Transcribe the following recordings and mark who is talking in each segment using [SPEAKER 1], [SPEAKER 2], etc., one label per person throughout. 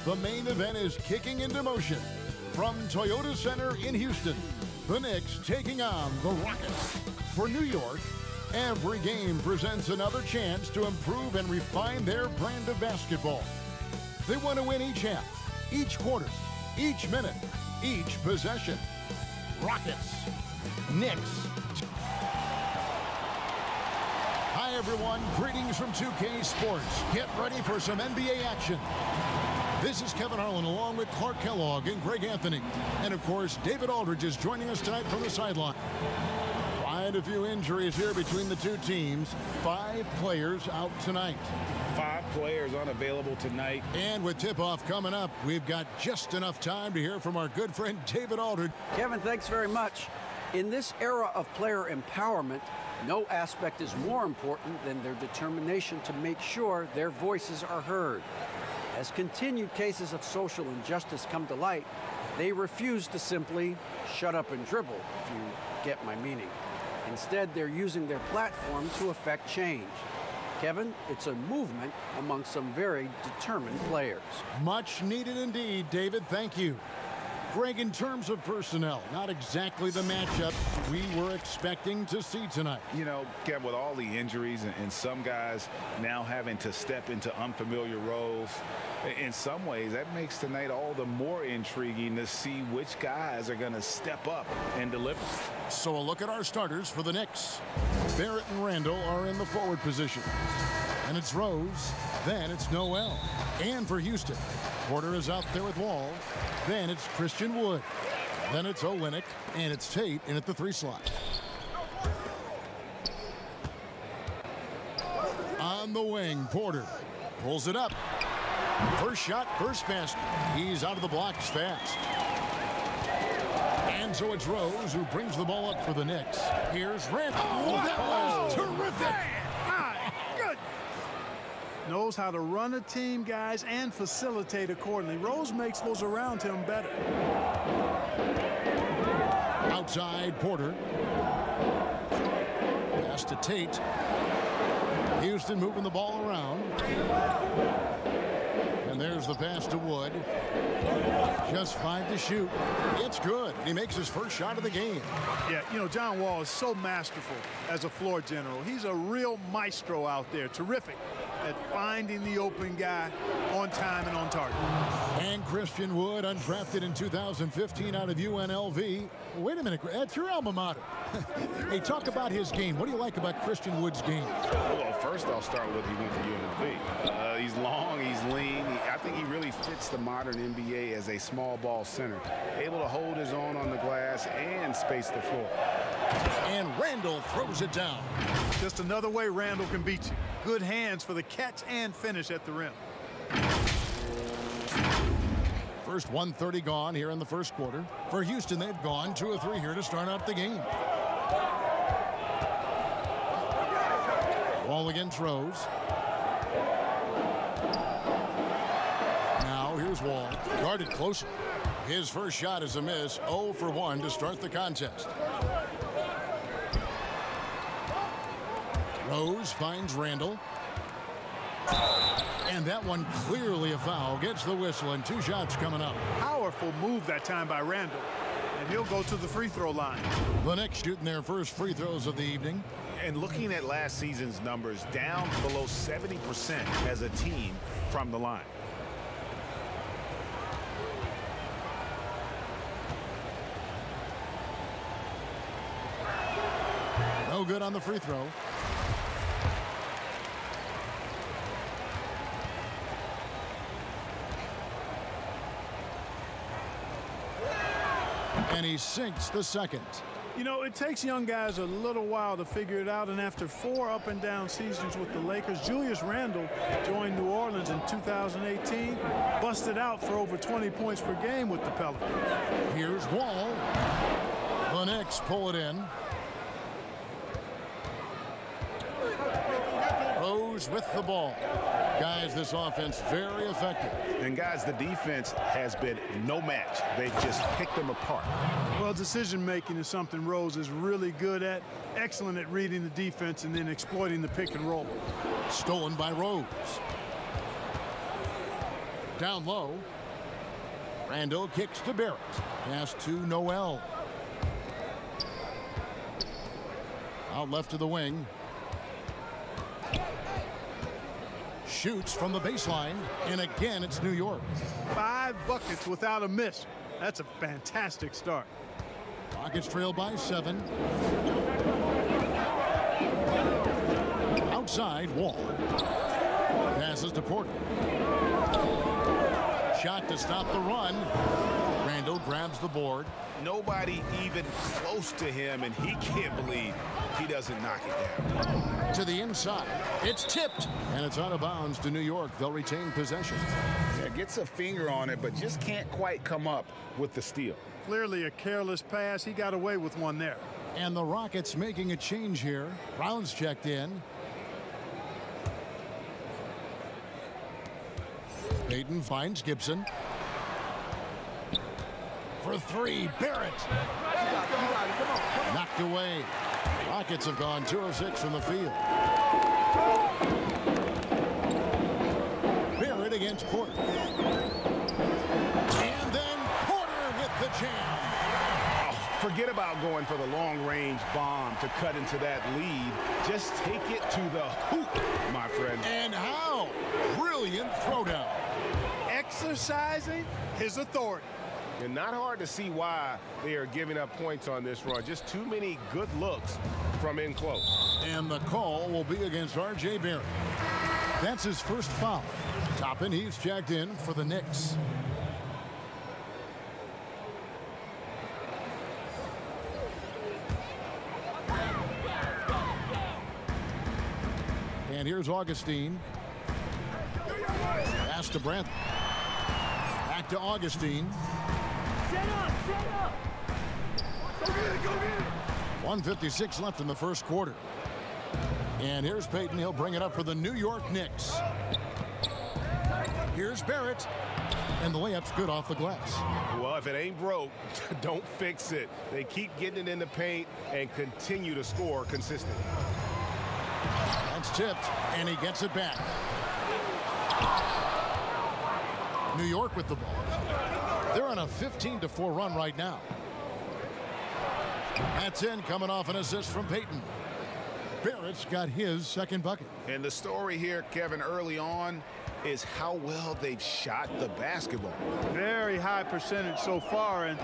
[SPEAKER 1] The main event is kicking into motion. From Toyota Center in Houston, the Knicks taking on the Rockets. For New York, every game presents another chance to improve and refine their brand of basketball. They want to win each half, each quarter, each minute, each possession. Rockets, Knicks. Hi everyone, greetings from 2K Sports. Get ready for some NBA action. This is Kevin Harlan along with Clark Kellogg and Greg Anthony. And of course, David Aldridge is joining us tonight from the sideline. Quite a few injuries here between the two teams. 5 players out tonight.
[SPEAKER 2] 5 players unavailable tonight.
[SPEAKER 1] And with tip-off coming up, we've got just enough time to hear from our good friend David Aldridge.
[SPEAKER 3] Kevin, thanks very much. In this era of player empowerment, no aspect is more important than their determination to make sure their voices are heard. As continued cases of social injustice come to light, they refuse to simply shut up and dribble, if you get my meaning. Instead, they're using their platform to affect change. Kevin, it's a movement among some very determined players.
[SPEAKER 1] Much needed indeed, David. Thank you. Greg, in terms of personnel, not exactly the matchup we were expecting to see tonight.
[SPEAKER 2] You know, Kev, with all the injuries and some guys now having to step into unfamiliar roles, in some ways that makes tonight all the more intriguing to see which guys are going to step up and deliver.
[SPEAKER 1] So a look at our starters for the Knicks. Barrett and Randall are in the forward position. And it's Rose, then it's Noel. And for Houston, Porter is out there with Wall. Then it's Christian Wood. Then it's Olynyk, and it's Tate in at the 3 slot. On the wing, Porter pulls it up. First shot, first basket. He's out of the blocks fast. And so it's Rose who brings the ball up for the Knicks. Here's Randall. Oh, that was terrific.
[SPEAKER 4] Knows how to run a team, guys, and facilitate accordingly. Rose makes those around him better.
[SPEAKER 1] Outside, Porter. Pass to Tate. Houston moving the ball around. And there's the pass to Wood. Just 5 to shoot. It's good. He makes his first shot of the game.
[SPEAKER 4] Yeah, you know, John Wall is so masterful as a floor general. He's a real maestro out there. Terrific at finding the open guy on time and on target.
[SPEAKER 1] And Christian Wood, undrafted in 2015 out of UNLV. Wait a minute, that's your alma mater. Hey, talk about his game. What do you like about Christian Wood's game?
[SPEAKER 2] Well, first I'll start with he went to UNLV. He's long, he's lean. I think he really fits the modern NBA as a small ball center. Able to hold his own on the glass and space the floor.
[SPEAKER 1] And Randall throws it down.
[SPEAKER 4] Just another way Randall can beat you. Good hands for the catch and finish at the rim.
[SPEAKER 1] First 1:30 gone here in the first quarter. For Houston, they've gone 2 of 3 here to start out the game. Ball against Rose. Now here's Wall. Guarded closely. His first shot is a miss. 0 for 1 to start the contest. Rose finds Randall. And that one clearly a foul. Gets the whistle and 2 shots coming up.
[SPEAKER 4] Powerful move that time by Randall. And he'll go to the free throw line.
[SPEAKER 1] The Knicks shooting their first free throws of the evening.
[SPEAKER 2] And looking at last season's numbers, down below 70% as a team from the line.
[SPEAKER 1] No good on the free throw. And he sinks the second.
[SPEAKER 4] You know, it takes young guys a little while to figure it out, and after 4 up and down seasons with the Lakers, Julius Randle joined New Orleans in 2018, busted out for over 20 points per game with the Pelicans.
[SPEAKER 1] Here's Wall. The Knicks pull it in. Rose with the ball. Guys, this offense very effective.
[SPEAKER 2] And guys, the defense has been no match. They've just picked them apart.
[SPEAKER 4] Well, decision-making is something Rose is really good at. Excellent at reading the defense and then exploiting the pick and roll.
[SPEAKER 1] Stolen by Rose. Down low. Randall kicks to Barrett. Pass to Noel. Out left to the wing. Shoots from the baseline, and again it's New York.
[SPEAKER 4] 5 buckets without a miss. That's a fantastic start.
[SPEAKER 1] Rockets trail by 7. Outside, Wall. Passes to Porter. Shot to stop the run. Randall grabs the board.
[SPEAKER 2] Nobody even close to him, and he can't believe he doesn't knock it down.
[SPEAKER 1] To the inside. It's tipped, and it's out of bounds to New York. They'll retain possession.
[SPEAKER 2] Yeah, gets a finger on it, but just can't quite come up with the steal.
[SPEAKER 4] Clearly a careless pass. He got away with one there.
[SPEAKER 1] And the Rockets making a change here. Brown's checked in. Payton finds Gibson. For 3, Barrett. Knocked away. Rockets have gone 2 of 6 from the field. Barrett against Porter. And then Porter with the jam.
[SPEAKER 2] Forget about going for the long-range bomb to cut into that lead. Just take it to the hoop, my friend.
[SPEAKER 1] And how? Brilliant throwdown.
[SPEAKER 4] Exercising his authority.
[SPEAKER 5] And not hard to see why they are giving up points on this run. Just too many good looks from in close.
[SPEAKER 1] And the call will be against R.J. Barrett. That's his first foul. Toppin, he's checked in for the Knicks. And here's Augustine. Pass to Brandt. Back to Augustine.
[SPEAKER 6] Set up!
[SPEAKER 1] 1:56 left in the first quarter. And here's Payton. He'll bring it up for the New York Knicks. Here's Barrett. And the layup's good off the glass.
[SPEAKER 5] Well, if it ain't broke, don't fix it. They keep getting it in the paint and continue to score consistently.
[SPEAKER 1] That's tipped, and he gets it back. New York with the ball. They're on a 15-4 run right now. That's in, coming off an assist from Payton. Barrett's got his second bucket.
[SPEAKER 2] And the story here, Kevin, early on is how well they've shot the basketball.
[SPEAKER 4] Very high percentage so far, and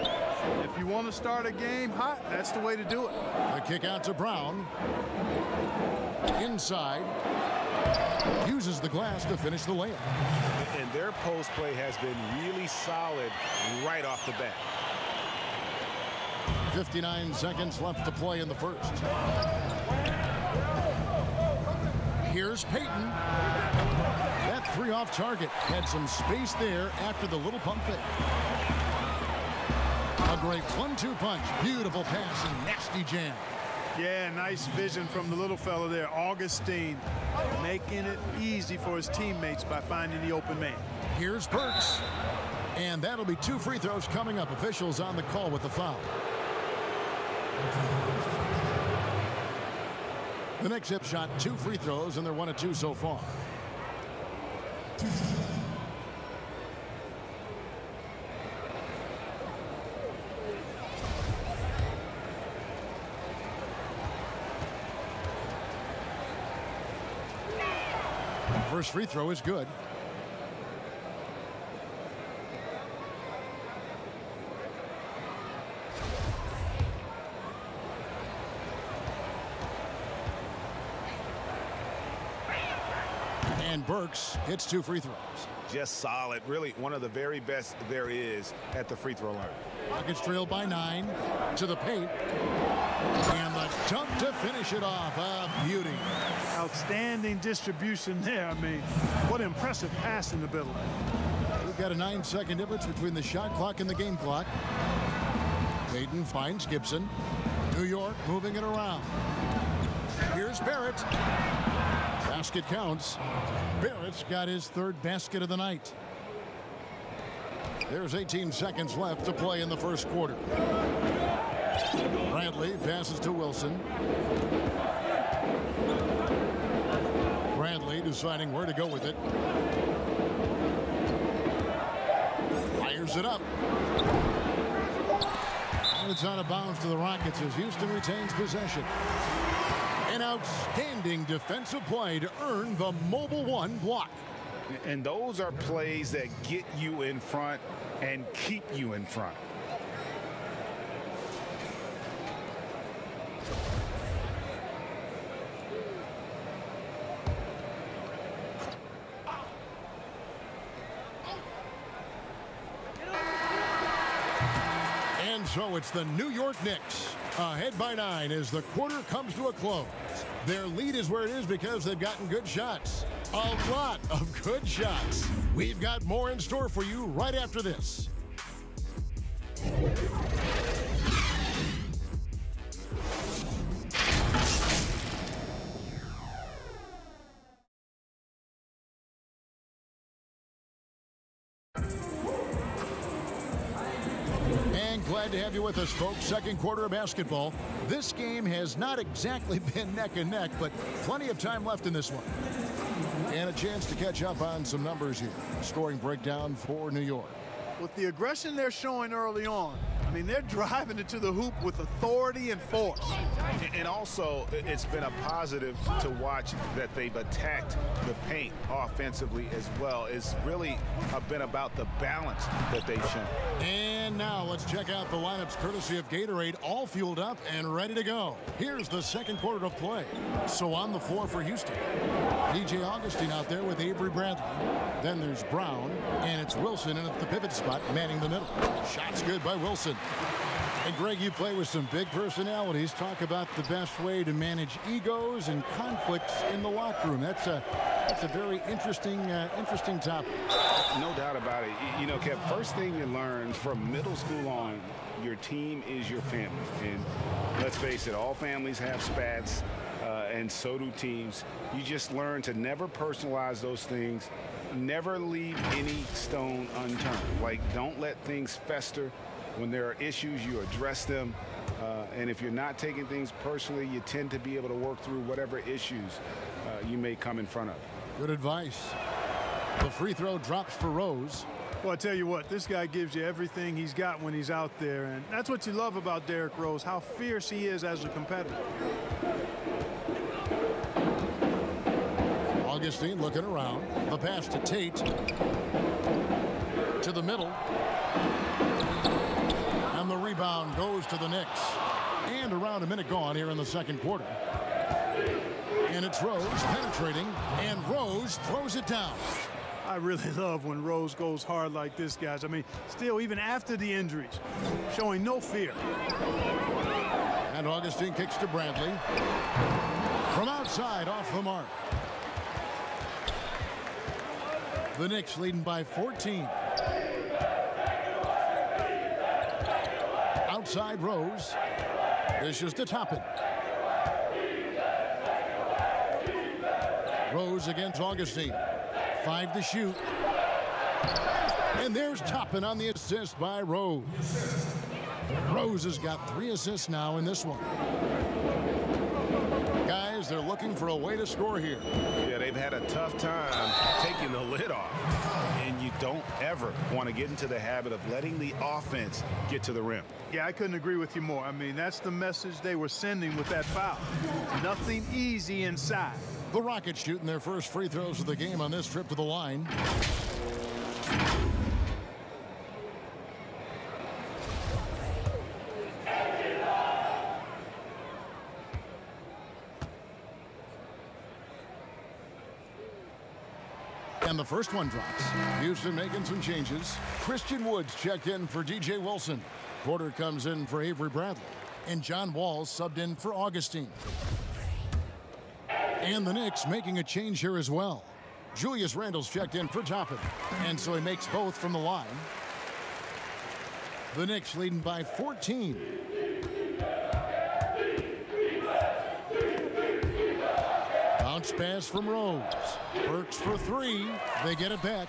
[SPEAKER 4] if you want to start a game hot, that's the way to do it.
[SPEAKER 1] The kick out to Brown. Inside. Uses the glass to finish the layup.
[SPEAKER 5] And their post play has been really solid right off the bat.
[SPEAKER 1] 59 seconds left to play in the first. Here's Payton. That 3 off target had some space there after the little pump fake. A great 1-2 punch. Beautiful pass and nasty jam.
[SPEAKER 4] Yeah, nice vision from the little fella there, Augustine, making it easy for his teammates by finding the open man.
[SPEAKER 1] Here's Burks. And that'll be 2 free throws coming up. Officials on the call with the foul. The Knicks have shot 2 free throws, and they're 1 of 2 so far. First free throw is good. And Burks hits 2 free throws.
[SPEAKER 2] Just solid. Really one of the very best there is at the free throw line.
[SPEAKER 1] Rockets trailed by 9 to the paint. And the dunk to finish it off. A beauty.
[SPEAKER 4] Outstanding distribution there. I mean, what impressive passing ability.
[SPEAKER 1] We've got a 9-second difference between the shot clock and the game clock. Payton finds Gibson. New York moving it around. Here's Barrett. Basket counts. Barrett's got his 3rd basket of the night. There's 18 seconds left to play in the first quarter. Bradley passes to Wilson. Bradley deciding where to go with it. Fires it up. And it's out of bounds to the Rockets as Houston retains possession. An outstanding defensive play to earn the Mobile One block.
[SPEAKER 2] And those are plays that get you in front and keep you in front.
[SPEAKER 1] And so it's the New York Knicks ahead by 9 as the quarter comes to a close. Their lead is where it is because they've gotten good shots. A lot of good shots. We've got more in store for you right after this. Glad to have you with us, folks. Second quarter of basketball. This game has not exactly been neck and neck, but plenty of time left in this one. And a chance to catch up on some numbers here. Scoring breakdown for New York.
[SPEAKER 4] With the aggression they're showing early on, I mean, they're driving it to the hoop with authority and force.
[SPEAKER 2] And also, it's been a positive to watch that they've attacked the paint offensively as well. It's really been about the balance that they've shown.
[SPEAKER 1] And now let's check out the lineups courtesy of Gatorade, all fueled up and ready to go. Here's the second quarter of play. So on the floor for Houston, DJ Augustine out there with Avery Bradley. Then there's Brown, and it's Wilson in at the pivot spot, manning the middle. Shots good by Wilson. And Greg, you play with some big personalities. Talk about the best way to manage egos and conflicts in the locker room. That's a very interesting topic.
[SPEAKER 2] No doubt about it. You know, Kev, first thing you learn from middle school on, your team is your family. And let's face it, all families have spats, and so do teams. You just learn to never personalize those things. Never leave any stone unturned. Like, don't let things fester. When there are issues, you address them. And if you're not taking things personally, you tend to be able to work through whatever issues you may come in front of.
[SPEAKER 1] Good advice. The free throw drops for Rose.
[SPEAKER 4] Well, I tell you what, this guy gives you everything he's got when he's out there. And that's what you love about Derrick Rose, how fierce he is as a competitor.
[SPEAKER 1] Augustine looking around. The pass to Tate. To the middle. And the rebound goes to the Knicks. And around a minute gone here in the second quarter. And it's Rose penetrating. And Rose throws it down.
[SPEAKER 4] I really love when Rose goes hard like this, guys. I mean, still, even after the injuries, showing no fear.
[SPEAKER 1] And Augustine kicks to Bradley. From outside, off the mark. The Knicks leading by 14. Outside Rose. Dishes to Toppin. Rose against Augustine. 5 to shoot. And there's Toppin on the assist by Rose. Rose has got 3 assists now in this one. Guys, they're looking for a way to score here.
[SPEAKER 2] Yeah, they've had a tough time taking the lid off. And you don't ever want to get into the habit of letting the offense get to the rim.
[SPEAKER 4] Yeah, I couldn't agree with you more. I mean, that's the message they were sending with that foul. Nothing easy inside.
[SPEAKER 1] The Rockets shooting their first free throws of the game on this trip to the line. And the first one drops. Houston making some changes. Christian Woods checked in for DJ Wilson. Porter comes in for Avery Bradley. And John Wall subbed in for Augustine. And the Knicks making a change here as well. Julius Randle's checked in for Toppin. And so he makes both from the line. The Knicks leading by 14. Bounce pass from Rose. Burks for 3. They get it back.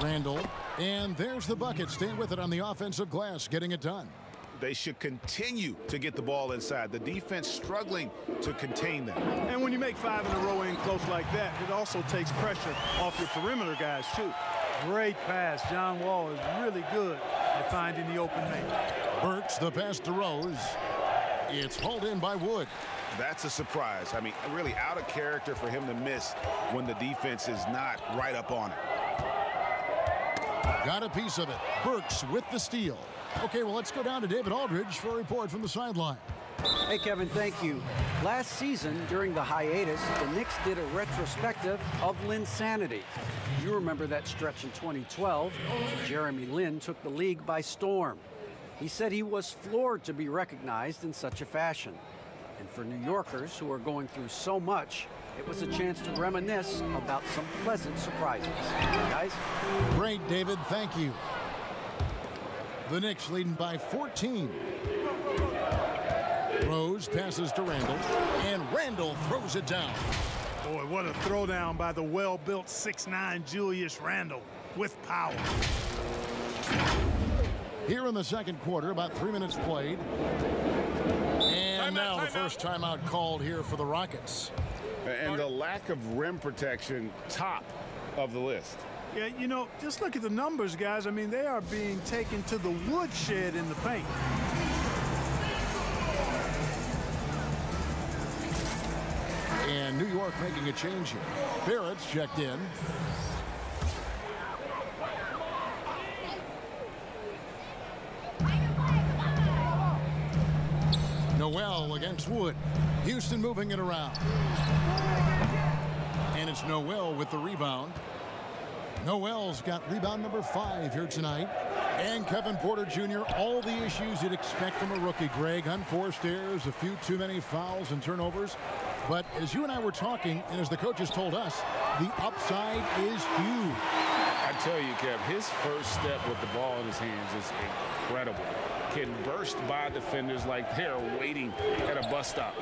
[SPEAKER 1] Randle. And there's the bucket. Staying with it on the offensive glass. Getting it done.
[SPEAKER 2] They should continue to get the ball inside. The defense struggling to contain them.
[SPEAKER 4] And when you make 5 in a row in close like that, it also takes pressure off your perimeter guys, too. Great pass. John Wall is really good at finding the open man.
[SPEAKER 1] Burks the pass to Rose. It's hauled in by Wood.
[SPEAKER 2] That's a surprise. I mean, really out of character for him to miss when the defense is not right up on it.
[SPEAKER 1] Got a piece of it. Burks with the steal. Okay, well, let's go down to David Aldridge for a report from the sideline.
[SPEAKER 3] Hey, Kevin, thank you. Last season, during the hiatus, the Knicks did a retrospective of Linsanity. You remember that stretch in 2012. Jeremy Lin took the league by storm. He said he was floored to be recognized in such a fashion. And for New Yorkers who are going through so much, it was a chance to reminisce about some pleasant surprises. Guys?
[SPEAKER 1] Great, David. Thank you. The Knicks leading by 14. Rose passes to Randall, and Randall throws it down.
[SPEAKER 4] Boy, what a throwdown by the well-built 6'9" Julius Randle with power.
[SPEAKER 1] Here in the second quarter, about 3 minutes played. And now the first timeout called here for the Rockets.
[SPEAKER 2] And the lack of rim protection, top of the list.
[SPEAKER 4] Yeah, you know, just look at the numbers, guys. I mean, they are being taken to the woodshed in the paint.
[SPEAKER 1] And New York making a change here. Barrett's checked in. Noel against Wood. Houston moving it around. And it's Noel with the rebound. Noel's got rebound number 5 here tonight. And Kevin Porter Jr., all the issues you'd expect from a rookie, Greg. Unforced errors, a few too many fouls and turnovers. But as you and I were talking, and as the coaches told us, the upside is huge.
[SPEAKER 2] I tell you, Kev, his first step with the ball in his hands is incredible. Can burst by defenders like they're waiting at a bus stop.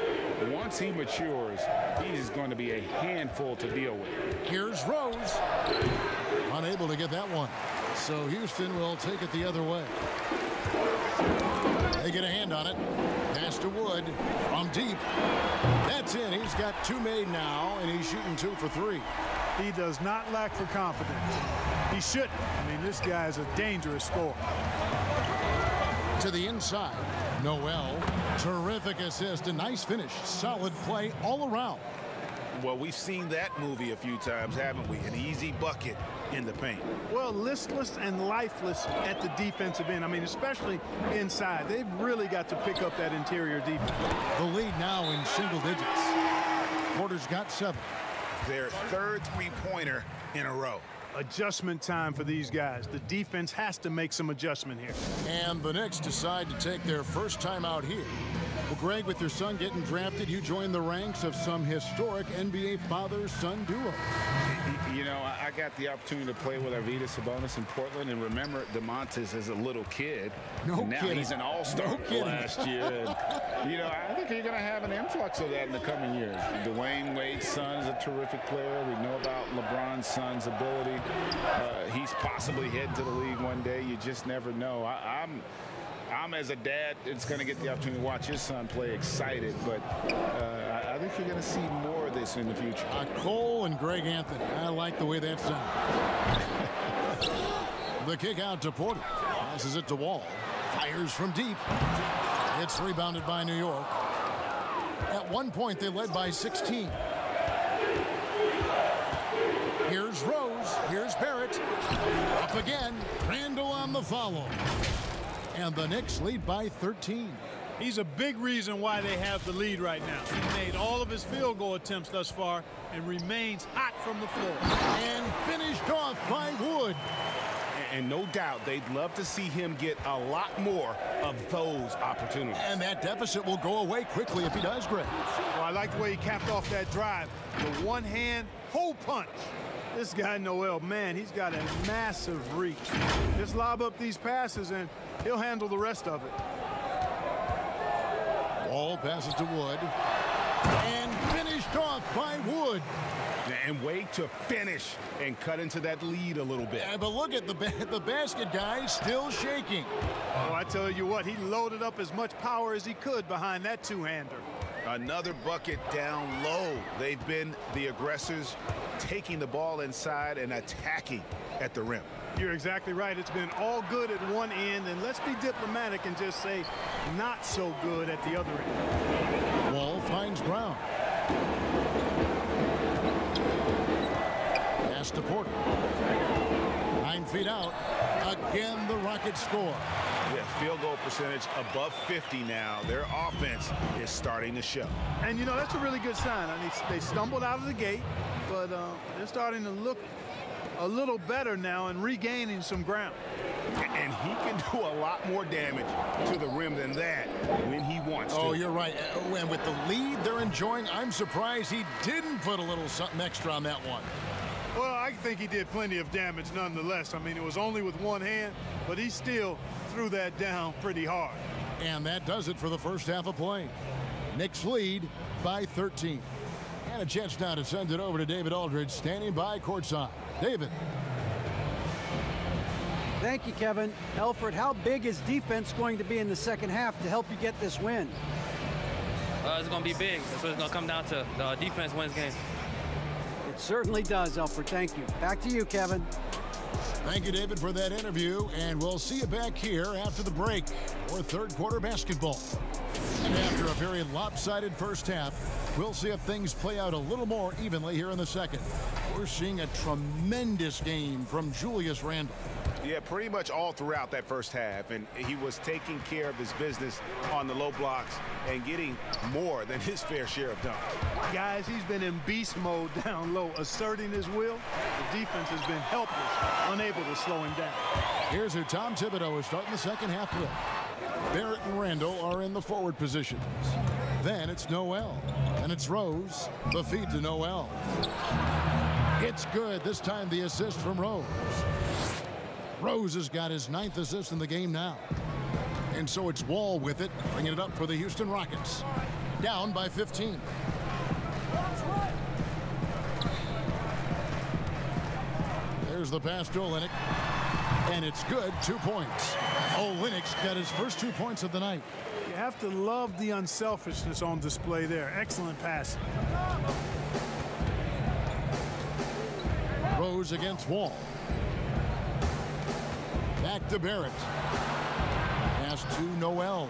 [SPEAKER 2] Once he matures, he's going to be a handful to deal with.
[SPEAKER 1] Here's Rose. Unable to get that one. So Houston will take it the other way. They get a hand on it. Pass to Wood from deep. That's in. He's got 2 made now, and he's shooting 2 for 3.
[SPEAKER 4] He does not lack for confidence. He shouldn't. I mean, this guy is a dangerous scorer.
[SPEAKER 1] To the inside. Noel. Terrific assist. A nice finish. Solid play all around.
[SPEAKER 2] Well, we've seen that movie a few times, haven't we? An easy bucket in the paint.
[SPEAKER 4] Well, listless and lifeless at the defensive end. I mean, especially inside. They've really got to pick up that interior defense.
[SPEAKER 1] The lead now in single digits. Porter's got 7.
[SPEAKER 2] Their third three-pointer in a row.
[SPEAKER 4] Adjustment time for these guys. The defense has to make some adjustment here.
[SPEAKER 1] And the Knicks decide to take their first time out here. Well, Greg, with your son getting drafted, you joined the ranks of some historic NBA father-son duo.
[SPEAKER 2] You know, I got the opportunity to play with Arvydas Sabonis in Portland, and remember DeMontis as a little kid.
[SPEAKER 1] No
[SPEAKER 2] now
[SPEAKER 1] kidding.
[SPEAKER 2] He's an all-star last year. And, you know, I think you're going to have an influx of that in the coming years. Dwayne Wade's son is a terrific player. We know about LeBron's son's ability. He's possibly heading to the league one day. You just never know. I'm as a dad, it's going to get the opportunity to watch his son play excited, but I think you're going to see more of this in the future.
[SPEAKER 1] Cole and Greg Anthony. I like the way that sounds. The kick out to Porter. Passes it to Wall. Fires from deep. It's rebounded by New York. At one point, they led by 16. Here's Rose. Here's Barrett. Up again. Randall on the follow. And the Knicks lead by 13.
[SPEAKER 4] He's a big reason why they have the lead right now. He made all of his field goal attempts thus far and remains hot from the floor.
[SPEAKER 1] And finished off by Wood.
[SPEAKER 5] And no doubt they'd love to see him get a lot more of those opportunities.
[SPEAKER 1] And that deficit will go away quickly if he does, Greg.
[SPEAKER 4] Well, I like the way he capped off that drive. The one-hand hole punch. This guy, Noel, man, he's got a massive reach. Just lob up these passes, and he'll handle the rest of it.
[SPEAKER 1] Ball passes to Wood. And finished off by Wood.
[SPEAKER 5] And Wade to finish and cut into that lead a little bit.
[SPEAKER 1] Yeah, but look at the basket, guys, still shaking.
[SPEAKER 4] Oh, I tell you what, he loaded up as much power as he could behind that two-hander.
[SPEAKER 2] Another bucket down low. They've been the aggressors, taking the ball inside and attacking at the rim.
[SPEAKER 4] You're exactly right. It's been all good at one end, and let's be diplomatic and just say not so good at the other end.
[SPEAKER 1] Wall finds Brown. Pass to Porter. 9 feet out. Again, the Rockets score.
[SPEAKER 2] Yeah, field goal percentage above 50 now. Their offense is starting to show.
[SPEAKER 4] And, you know, that's a really good sign. I mean, they stumbled out of the gate, but they're starting to look a little better now and regaining some ground.
[SPEAKER 5] And he can do a lot more damage to the rim than that when he wants to.
[SPEAKER 1] Oh, you're right. And with the lead they're enjoying, I'm surprised he didn't put a little something extra on that one.
[SPEAKER 4] Well, I think he did plenty of damage nonetheless. I mean, it was only with one hand, but he still threw that down pretty hard.
[SPEAKER 1] And that does it for the first half of play. Knicks lead by 13. And a chance now to send it over to David Aldridge, standing by courtside. David.
[SPEAKER 3] Thank you, Kevin. Elfrid, how big is defense going to be in the second half to help you get this win?
[SPEAKER 6] It's going to be big. That's what it's going to come down to. The defense wins games.
[SPEAKER 3] It certainly does, Elfrid. Thank you. Back to you, Kevin.
[SPEAKER 1] Thank you, David, for that interview. And we'll see you back here after the break for third quarter basketball. And after a very lopsided first half, we'll see if things play out a little more evenly here in the second. We're seeing a tremendous game from Julius Randle.
[SPEAKER 2] Yeah, pretty much all throughout that first half, and he was taking care of his business on the low blocks and getting more than his fair share of dunks.
[SPEAKER 4] Guys, he's been in beast mode down low, asserting his will. The defense has been helpless, unable to slow him down.
[SPEAKER 1] Here's who Tom Thibodeau is starting the second half with. Barrett and Randall are in the forward positions. Then it's Noel, and it's Rose. The feed to Noel. It's good. This time the assist from Rose. Rose has got his 9th assist in the game now. And so it's Wall with it, bringing it up for the Houston Rockets. Down by 15. There's the pass to Olynyk. And it's good, 2 points. Olynyk's got his first 2 points of the night.
[SPEAKER 4] You have to love the unselfishness on display there. Excellent pass.
[SPEAKER 1] Rose against Wall. Back to Barrett. Pass to Noel.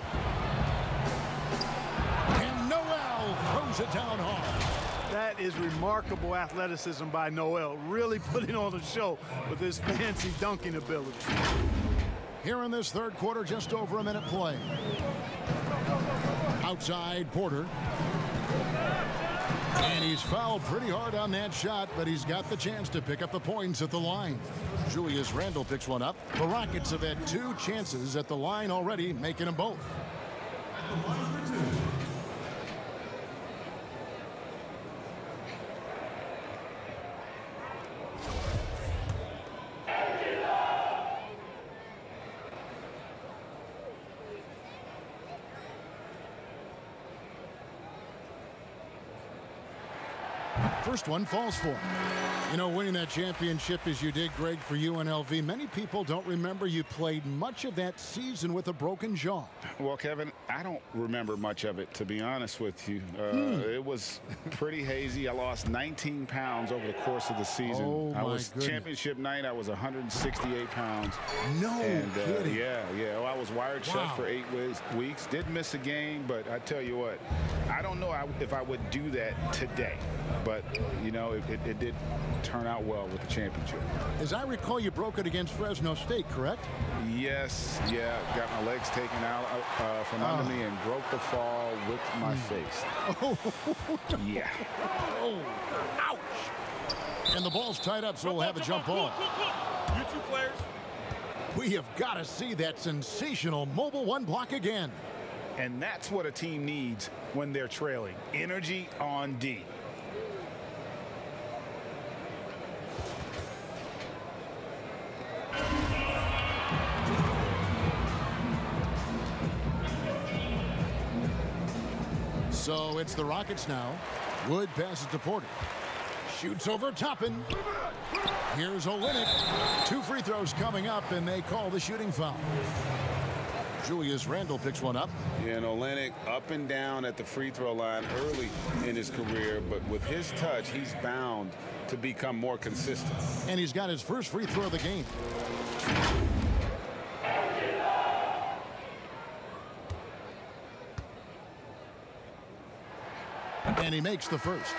[SPEAKER 1] And Noel throws it down hard.
[SPEAKER 4] That is remarkable athleticism by Noel. Really putting on a show with his fancy dunking ability.
[SPEAKER 1] Here in this third quarter, just over a minute play. Outside Porter. And he's fouled pretty hard on that shot, but he's got the chance to pick up the points at the line. Julius Randle picks one up. The Rockets have had 2 chances at the line already, making them both. First one falls for him. You know, winning that championship as you did, Greg, for UNLV, many people don't remember you played much of that season with a broken jaw.
[SPEAKER 2] Well, Kevin, I don't remember much of it, to be honest with you. It was pretty hazy. I lost 19 pounds over the course of the season.
[SPEAKER 1] Oh,
[SPEAKER 2] I
[SPEAKER 1] my
[SPEAKER 2] was
[SPEAKER 1] goodness.
[SPEAKER 2] championship night. I was 168 pounds.
[SPEAKER 1] No kidding.
[SPEAKER 2] Yeah. Well, I was wired shut for 8 weeks. Didn't miss a game, but I tell you what, I don't know if I would do that today. But, you know, it did turn out well with the championship.
[SPEAKER 1] As I recall, you broke it against Fresno State, correct?
[SPEAKER 2] Yes, yeah. Got my legs taken out from under me and broke the fall with my face.
[SPEAKER 1] Oh,
[SPEAKER 2] Yeah.
[SPEAKER 1] oh, ouch. And the ball's tied up, so we'll have a jump ball.
[SPEAKER 7] You 2 players.
[SPEAKER 1] We have got to see that sensational mobile one block again.
[SPEAKER 2] And that's what a team needs when they're trailing. Energy on D.
[SPEAKER 1] So it's the Rockets now. Wood passes to Porter. Shoots over Toppin. Here's Olynyk. 2 free throws coming up, and they call the shooting foul. Julius Randle picks one up.
[SPEAKER 2] Yeah, and Olynyk up and down at the free throw line early in his career, but with his touch, he's bound to become more consistent.
[SPEAKER 1] And he's got his first free throw of the game. And he makes the first.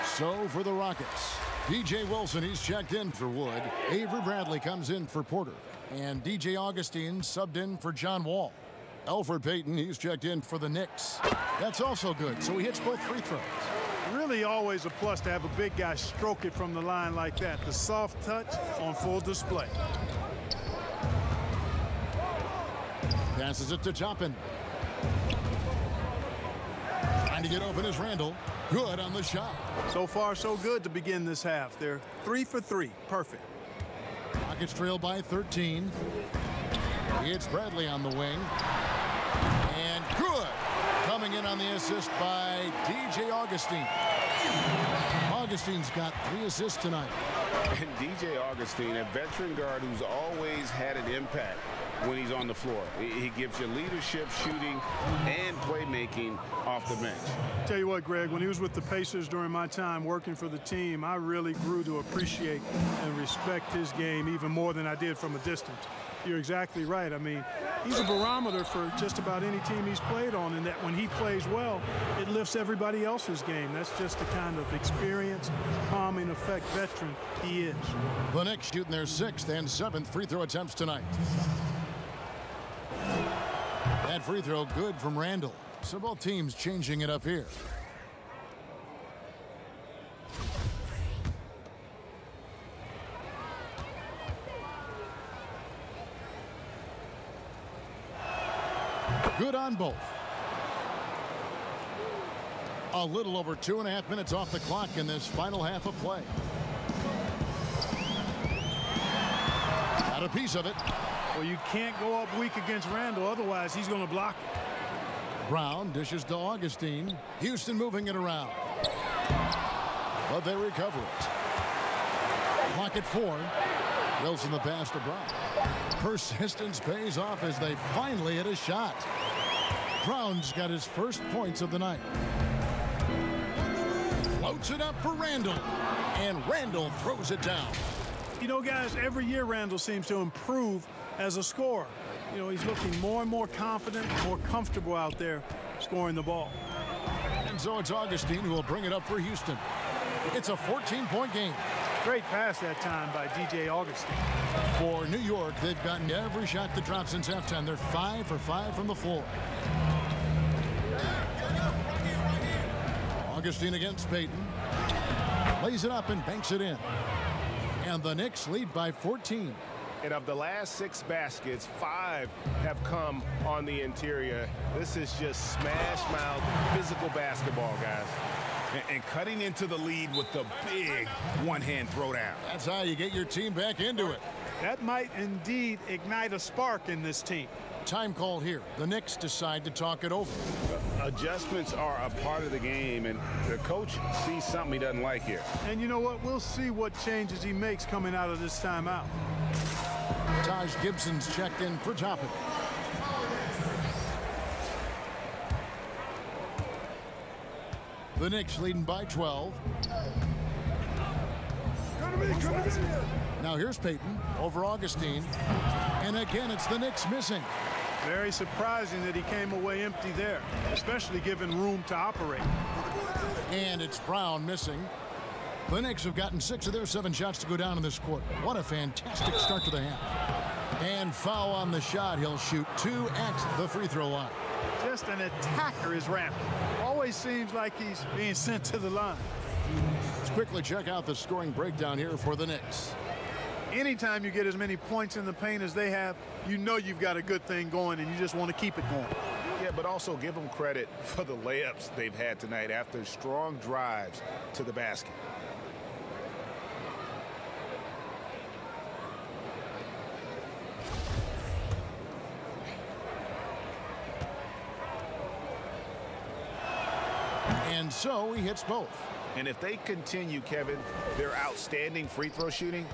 [SPEAKER 1] So for the Rockets, DJ Wilson, he's checked in for Wood. Avery Bradley comes in for Porter. And DJ Augustine subbed in for John Wall. Elfrid Payton, he's checked in for the Knicks. That's also good, so he hits both free throws.
[SPEAKER 4] Really always a plus to have a big guy stroke it from the line like that. The soft touch on full display.
[SPEAKER 1] Passes it to Toppin. Trying to get open is Randle. Good on the shot.
[SPEAKER 4] So far, so good to begin this half. They're 3 for 3. Perfect.
[SPEAKER 1] Rockets trail by 13. It's Bradley on the wing. And good. Coming in on the assist by DJ Augustine. Augustine's got 3 assists tonight.
[SPEAKER 2] And DJ Augustine, a veteran guard who's always had an impact when he's on the floor. He gives you leadership, shooting, and playmaking off the bench.
[SPEAKER 4] Tell you what, Greg, when he was with the Pacers during my time working for the team, I really grew to appreciate and respect his game even more than I did from a distance. You're exactly right. I mean, he's a barometer for just about any team he's played on, and that when he plays well, it lifts everybody else's game. That's just the kind of experienced, calming effect veteran he is.
[SPEAKER 1] The Knicks shooting their 6th and 7th free throw attempts tonight. That free throw good from Randle. So both teams changing it up here. Good on both. A little over 2.5 minutes off the clock in this final half of play. Got a piece of it.
[SPEAKER 4] Well, you can't go up weak against Randle, otherwise he's going to block it.
[SPEAKER 1] Brown dishes to Augustine. Houston moving it around. But they recover it. Clock at 4. Wilson the pass to Brown. Persistence pays off as they finally hit a shot. Brown's got his first points of the night. Floats it up for Randle. And Randle throws it down.
[SPEAKER 4] You know, guys, every year Randle seems to improve as a scorer. You know, he's looking more and more confident, more comfortable out there scoring the ball.
[SPEAKER 1] And so it's Augustine who will bring it up for Houston. It's a 14-point game.
[SPEAKER 4] Great pass that time by DJ Augustine.
[SPEAKER 1] For New York, they've gotten every shot that dropped since halftime. They're 5 for 5 from the floor. Augustine against Payton. Lays it up and banks it in. And the Knicks lead by 14.
[SPEAKER 5] And of the last 6 baskets, 5 have come on the interior. This is just smash-mouth physical basketball, guys.
[SPEAKER 2] And cutting into the lead with the big one-hand throwdown.
[SPEAKER 1] That's how you get your team back into it.
[SPEAKER 4] That might indeed ignite a spark in this team.
[SPEAKER 1] Time called here. The Knicks decide to talk it over.
[SPEAKER 2] Adjustments are a part of the game, and the coach sees something he doesn't like here.
[SPEAKER 4] And you know what? We'll see what changes he makes coming out of this timeout.
[SPEAKER 1] Taj Gibson's checked in for Toppin. The Knicks leading by 12. Now here's Payton over Augustine. And again, it's the Knicks missing.
[SPEAKER 4] Very surprising that he came away empty there, especially given room to operate.
[SPEAKER 1] And it's Brown missing. The Knicks have gotten 6 of their 7 shots to go down in this quarter. What a fantastic start to the half. And foul on the shot. He'll shoot 2 at the free throw line.
[SPEAKER 4] Just an attacker is Randle. Always seems like he's being sent to the line.
[SPEAKER 1] Let's quickly check out the scoring breakdown here for the Knicks.
[SPEAKER 4] Anytime you get as many points in the paint as they have, you know you've got a good thing going and you just want to keep it going.
[SPEAKER 2] Yeah, but also give them credit for the layups they've had tonight after strong drives to the basket.
[SPEAKER 1] And so he hits both.
[SPEAKER 2] And if they continue, Kevin, their outstanding free throw shooting,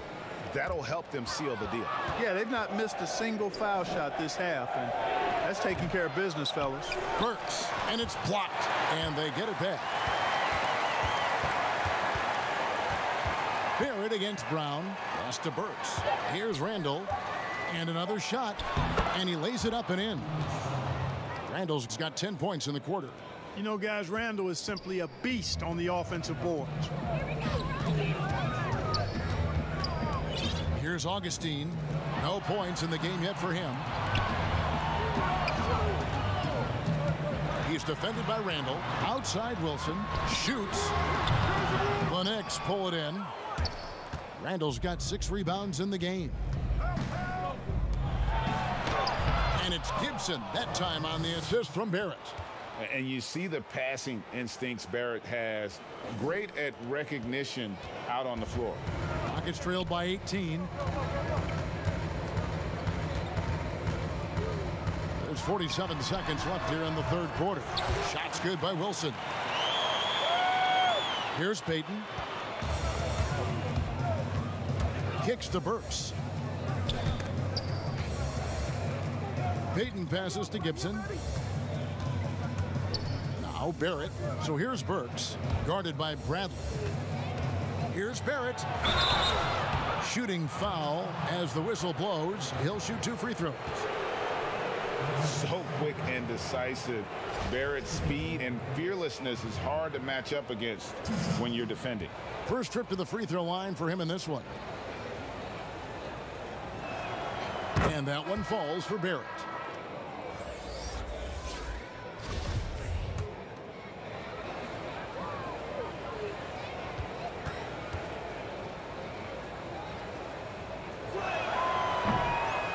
[SPEAKER 2] that'll help them seal the deal.
[SPEAKER 4] Yeah, they've not missed a single foul shot this half, and That's taking care of business, fellas.
[SPEAKER 1] Burks, and it's blocked, and they get it back. Barrett against Brown. Pass to Burks. Here's Randall. And another shot. And he lays it up and in. Randall's got 10 points in the quarter.
[SPEAKER 4] You know, guys, Randall is simply a beast on the offensive boards.
[SPEAKER 1] Here's Augustine. No points in the game yet for him. He's defended by Randall. Outside Wilson. Shoots. The Knicks pull it in. Randall's got 6 rebounds in the game. And it's Gibson, that time on the assist from Barrett.
[SPEAKER 2] And you see the passing instincts Barrett has. Great at recognition out on the floor.
[SPEAKER 1] Rockets trailed by 18. There's 47 seconds left here in the third quarter. Shot's good by Wilson. Here's Payton. Kicks to Burks. Payton passes to Gibson. Now Barrett. So here's Burks, guarded by Bradley. Here's Barrett. Shooting foul as the whistle blows. He'll shoot 2 free throws.
[SPEAKER 2] So quick and decisive. Barrett's speed and fearlessness is hard to match up against when you're defending.
[SPEAKER 1] First trip to the free throw line for him in this one. And that one falls for Barrett.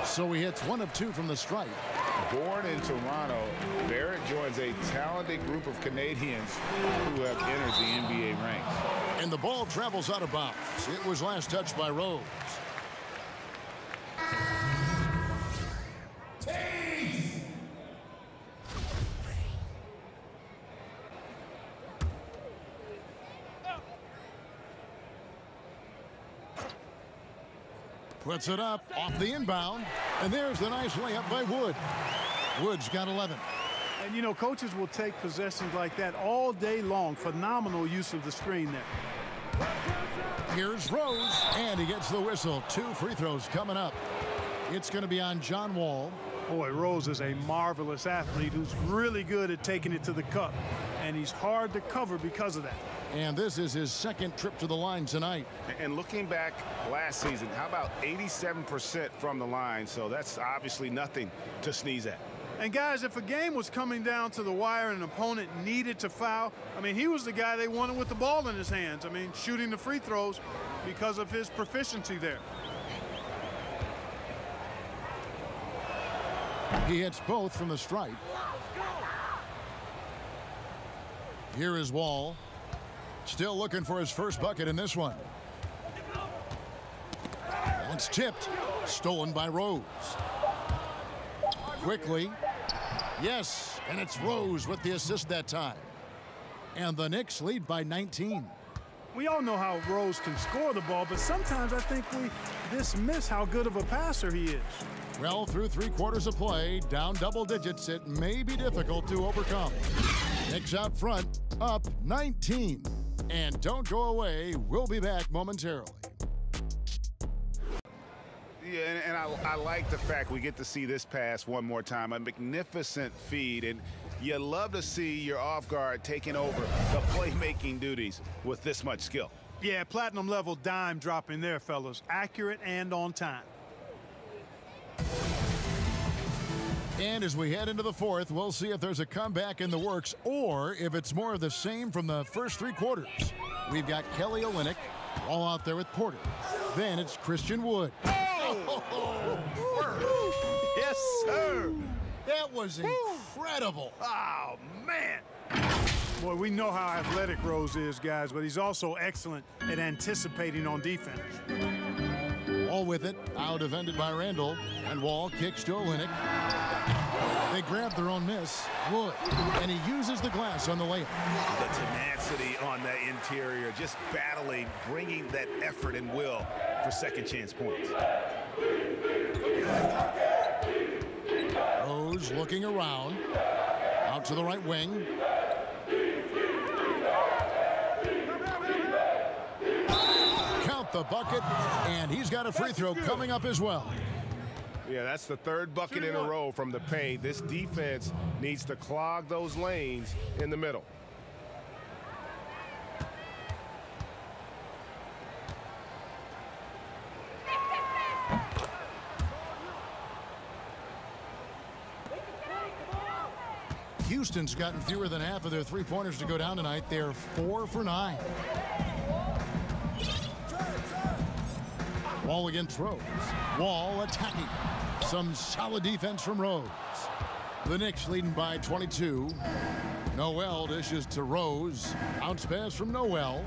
[SPEAKER 1] So he hits 1 of 2 from the stripe.
[SPEAKER 2] Born in Toronto, Barrett joins a talented group of Canadians who have entered the NBA ranks.
[SPEAKER 1] And the ball travels out of bounds. It was last touched by Rose. Puts it up off the inbound, and there's the nice layup by Wood. Wood's got 11.
[SPEAKER 4] And, you know, coaches will take possessions like that all day long. Phenomenal use of the screen there.
[SPEAKER 1] Here's Rose, and he gets the whistle. 2 free throws coming up. It's going to be on John Wall.
[SPEAKER 4] Boy, Rose is a marvelous athlete who's really good at taking it to the cup, and he's hard to cover because of that.
[SPEAKER 1] And this is his 2nd trip to the line tonight.
[SPEAKER 2] And looking back last season, how about 87% from the line? So that's obviously nothing to sneeze at.
[SPEAKER 4] And guys, if a game was coming down to the wire and an opponent needed to foul, I mean, he was the guy they wanted with the ball in his hands. I mean, shooting the free throws because of his proficiency there.
[SPEAKER 1] He hits both from the stripe. Here is Wall. Still looking for his first bucket in this one. That's tipped. Stolen by Rose. Quickly. Yes, and it's Rose with the assist that time. And the Knicks lead by 19.
[SPEAKER 4] We all know how Rose can score the ball, but sometimes I think we dismiss how good of a passer he is.
[SPEAKER 1] Well, through 3 quarters of play, down double digits, it may be difficult to overcome. Knicks out front, up 19. And don't go away. We'll be back momentarily.
[SPEAKER 2] Yeah, and I like the fact we get to see this pass one more time. A magnificent feed, and you love to see your off guard taking over the playmaking duties with this much skill.
[SPEAKER 4] Yeah, platinum level dime dropping there, fellas. Accurate and on time.
[SPEAKER 1] And as we head into the 4th, we'll see if there's a comeback in the works or if it's more of the same from the first 3 quarters. We've got Kelly Olynyk all out there with Porter. Then it's Christian Wood.
[SPEAKER 4] Yes, sir.
[SPEAKER 1] That was incredible.
[SPEAKER 4] Oh, man. Boy, we know how athletic Rose is, guys, but he's also excellent at anticipating on defense.
[SPEAKER 1] Wall with it, out defended by Randall, and Wall kicks to Olynyk. They grab their own miss. Wood, and he uses the glass on the layup.
[SPEAKER 2] The tenacity on that interior, just battling, bringing that effort and will for second chance points.
[SPEAKER 1] Rose looking around. Out to the right wing. Count the bucket, and he's got a free throw coming up as well.
[SPEAKER 5] Yeah, that's the third bucket in a row from the paint. This defense needs to clog those lanes in the middle.
[SPEAKER 1] Houston's gotten fewer than half of their three-pointers to go down tonight. They're 4 for 9. Wall against Rose. Wall attacking. Some solid defense from Rose. The Knicks leading by 22. Noel dishes to Rose. Bounce pass from Noel.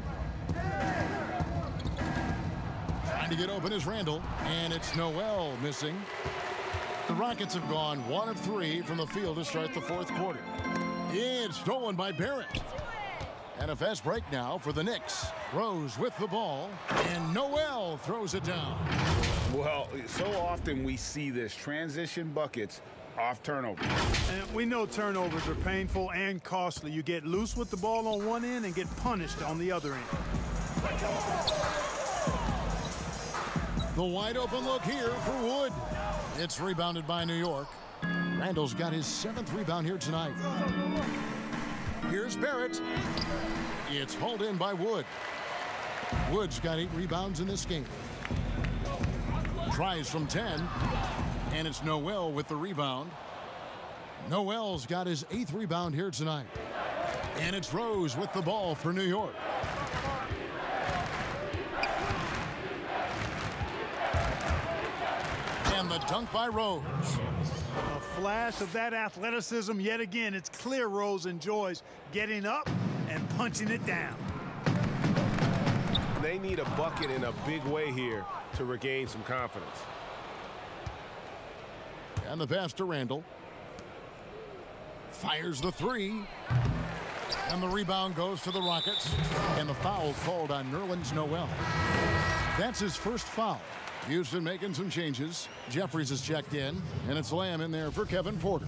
[SPEAKER 1] Trying to get open is Randall, and it's Noel missing. The Rockets have gone 1 of 3 from the field to start the fourth quarter. It's stolen by Barrett. And a fast break now for the Knicks. Rose with the ball, and Noel throws it down.
[SPEAKER 2] Well, so often we see this, transition buckets off turnover.
[SPEAKER 4] And we know turnovers are painful and costly. You get loose with the ball on one end and get punished on the other end.
[SPEAKER 1] The wide open look here for Wood. It's rebounded by New York. Randall's got his 7th rebound here tonight. Here's Barrett. It's hauled in by Wood. Wood's got 8 rebounds in this game. Tries from 10, and it's Noel with the rebound. Noel's got his 8th rebound here tonight. And it's Rose with the ball for New York. And the dunk by Rose.
[SPEAKER 4] A flash of that athleticism yet again. It's clear Rose enjoys getting up and punching it down.
[SPEAKER 5] They need a bucket in a big way here to regain some confidence.
[SPEAKER 1] And the pass to Randall. Fires the 3. And the rebound goes to the Rockets. And the foul called on Nerlens Noel. That's his first foul. Houston making some changes. Jeffries has checked in, and it's Lamb in there for Kevin Porter.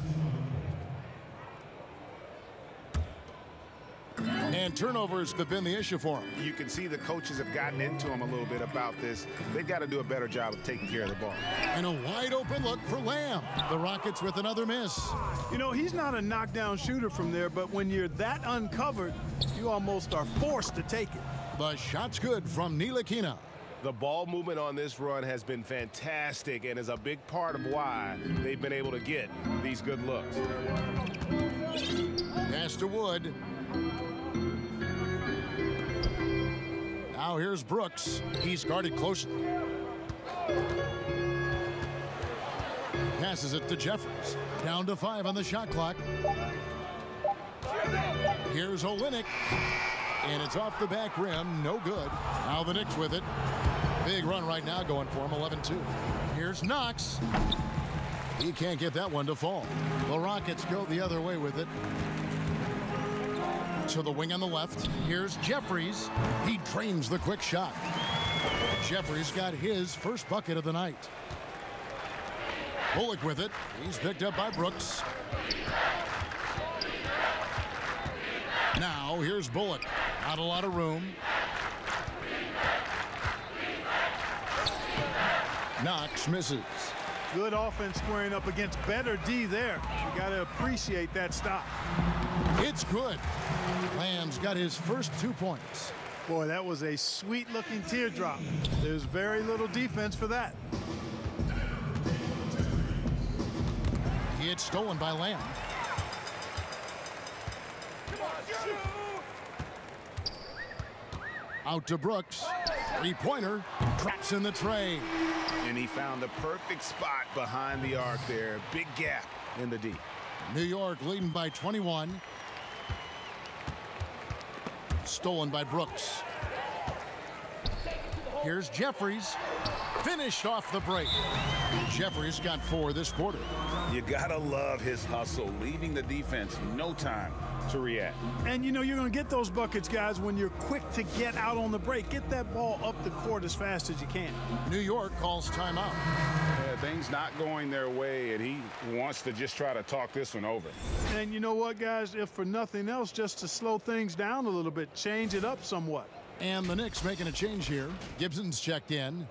[SPEAKER 1] And turnovers have been the issue for him.
[SPEAKER 2] You can see the coaches have gotten into him a little bit about this. They've got to do a better job of taking care of the ball.
[SPEAKER 1] And a wide open look for Lamb. The Rockets with another miss.
[SPEAKER 4] You know, he's not a knockdown shooter from there, but when you're that uncovered, you almost are forced to take it.
[SPEAKER 1] The shot's good from Ntilikina.
[SPEAKER 5] The ball movement on this run has been fantastic and is a big part of why they've been able to get these good looks.
[SPEAKER 1] Pass to Wood. Now here's Brooks. He's guarded closely. Passes it to Jeffries. Down to 5 on the shot clock. Here's Olynyk. And it's off the back rim. No good. Now the Knicks with it. Big run right now going for him. 11-2. Here's Knox. He can't get that one to fall. The Rockets go the other way with it. To the wing on the left. Here's Jeffries. He drains the quick shot. Jeffries got his first bucket of the night. Bullock with it. He's picked up by Brooks. Now here's Bullock. Not a lot of room. Knox misses.
[SPEAKER 4] Good offense squaring up against better D there. You got to appreciate that stop.
[SPEAKER 1] It's good. Lamb's got his first 2 points.
[SPEAKER 4] Boy, that was a sweet-looking teardrop. There's very little defense for that.
[SPEAKER 1] It's stolen by Lamb. Out to Brooks. Three-pointer. Drops in the tray.
[SPEAKER 2] And he found the perfect spot behind the arc there. Big gap in the D.
[SPEAKER 1] New York leading by 21. Stolen by Brooks. Here's Jeffries. Finished off the break. Jeffries got 4 this quarter.
[SPEAKER 2] You gotta love his hustle, leaving the defense no time
[SPEAKER 5] to react.
[SPEAKER 4] And, you know, you're going to get those buckets, guys, when you're quick to get out on the break. Get that ball up the court as fast as you can.
[SPEAKER 1] New York calls timeout.
[SPEAKER 2] Yeah, things not going their way, and he wants to just try to talk this one over.
[SPEAKER 4] And you know what, guys? If for nothing else, just to slow things down a little bit, change it up somewhat.
[SPEAKER 1] And the Knicks making a change here. Gibson's checked in.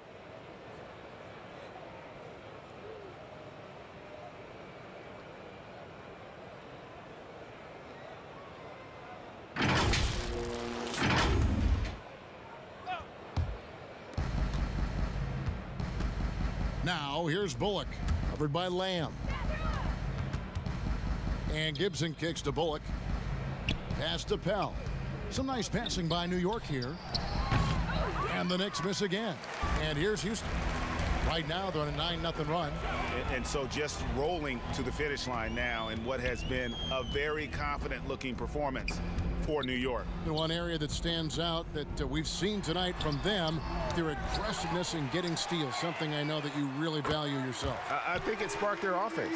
[SPEAKER 1] Now, here's Bullock, covered by Lamb. And Gibson kicks to Bullock. Pass to Pell. Some nice passing by New York here. And the Knicks miss again. And here's Houston. Right now, they're on a 9-0 run.
[SPEAKER 2] And so just rolling to the finish line now in what has been a very confident-looking performance for New York.
[SPEAKER 1] The one area that stands out that we've seen tonight from them, their aggressiveness in getting steals, something I know that you really value yourself.
[SPEAKER 5] I think it sparked their offense.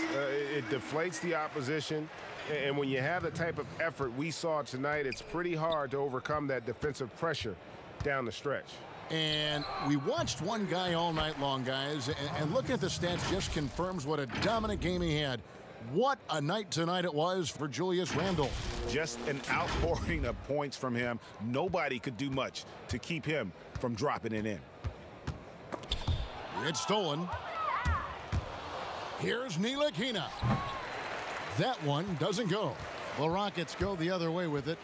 [SPEAKER 5] It deflates the opposition, and when you have the type of effort we saw tonight, it's pretty hard to overcome that defensive pressure down the stretch.
[SPEAKER 1] And we watched one guy all night long, guys, and looking at the stats just confirms what a dominant game he had. What a night tonight it was for Julius Randle.
[SPEAKER 2] Just an outpouring of points from him. Nobody could do much to keep him from dropping it in.
[SPEAKER 1] It's stolen. Here's Ntilikina. That one doesn't go. The Rockets go the other way with it.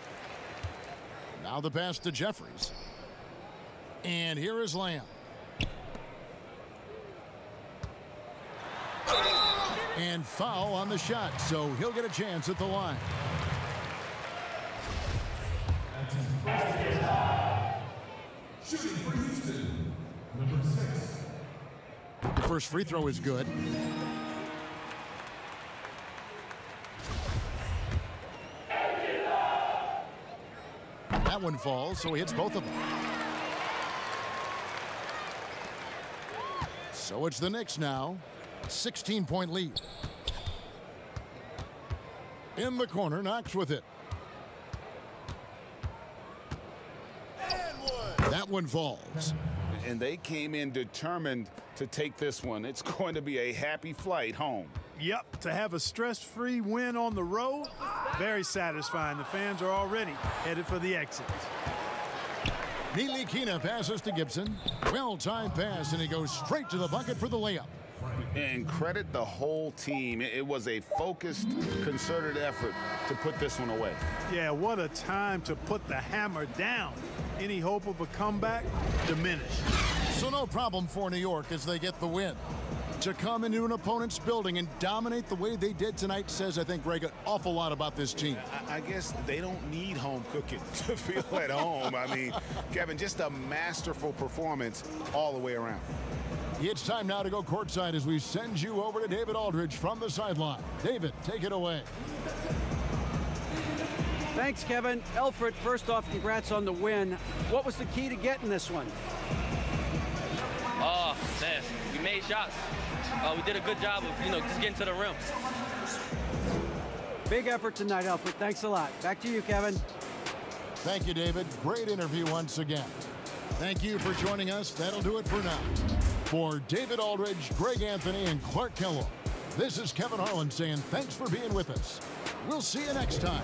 [SPEAKER 1] Now the pass to Jeffries. And here is Lamb. And foul on the shot, so he'll get a chance at the line.
[SPEAKER 7] Shooting for Houston, number 6.
[SPEAKER 1] The first free throw is good. That one falls, so he hits both of them. So it's the Knicks now. 16-point lead. In the corner, Knox with it. That one falls.
[SPEAKER 2] And they came in determined to take this one. It's going to be a happy flight home.
[SPEAKER 4] Yep, to have a stress-free win on the road, very satisfying. The fans are already headed for the exits.
[SPEAKER 1] Ntilikina passes to Gibson. Well-timed pass, and he goes straight to the bucket for the layup.
[SPEAKER 2] And credit the whole team. It was a focused, concerted effort to put this one away.
[SPEAKER 4] Yeah, what a time to put the hammer down. Any hope of a comeback diminished.
[SPEAKER 1] So no problem for New York as they get the win. To come into an opponent's building and dominate the way they did tonight says, I think, Greg, an awful lot about this team.
[SPEAKER 2] I guess they don't need home cooking to feel at home. I mean, Kevin, just a masterful performance all the way around.
[SPEAKER 1] It's time now to go courtside as we send you over to David Aldridge from the sideline. David, take it away.
[SPEAKER 3] Thanks, Kevin. Elfrid, first off, congrats on the win. What was the key to getting this one?
[SPEAKER 6] Oh, man, we made shots. We did a good job of, just getting to the rim.
[SPEAKER 3] Big effort tonight, Elfrid. Thanks a lot. Back to you, Kevin.
[SPEAKER 1] Thank you, David. Great interview once again. Thank you for joining us. That'll do it for now. For David Aldridge, Greg Anthony, and Clark Kellogg, this is Kevin Harlan saying thanks for being with us. We'll see you next time.